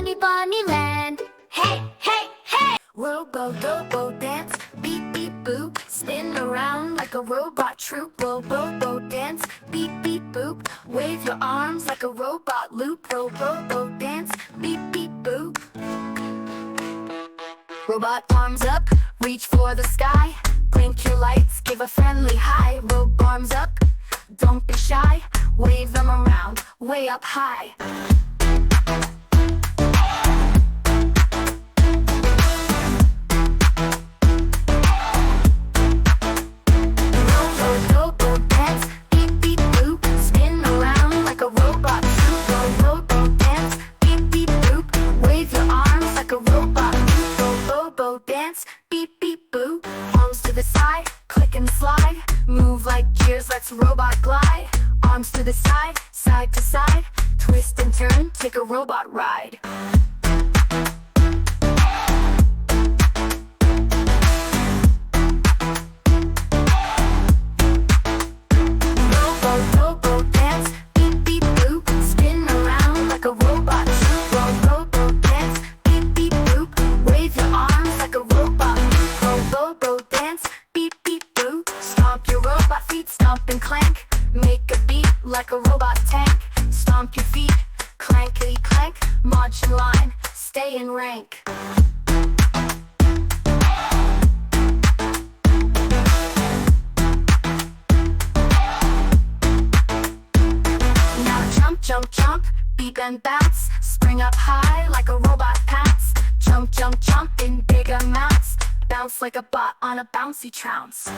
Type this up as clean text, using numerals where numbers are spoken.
bunny bunny land. Hey, hey, hey! Robo Dobo Dance, beep beep boop. Spin around like a robot troop. Robo Dobo Dance, beep beep boop. Wave your arms like a robot loop. Robo Dobo Dance, beep beep boop. Robot arms up, reach for the sky. Blink your lights, give a friendly hi. Robo arms up, don't be shy. Wave them around, way up high. Robo Dobo Dance, beep beep boop. Spin around like a robot troop. Robo Dobo Dance, beep beep boop. Wave your arms like a robot loop. Robo Dobo Dance, beep beep boop. Arms to the side, click and slide. Move like gears, let's robot glide. Arms to the side, side to side. Twist and turn, take a robot ride. Robo Dobo Dance, beep beep boop. Spin around like a robot troop. Robo Dobo Dance, beep beep boop. Wave your arms like a robot loop. Robo Dobo Dance, beep beep boop. Stomp your robot feet, stomp and clank. Make a beat like a robot tank. Stomp your feet, clankety clank. March in line, stay in rank. Now jump, jump, jump, beep and bounce. Spring up high like a robot pants. Jump, jump, jump in big amounts. Bounce like a bot on a bouncy trounce.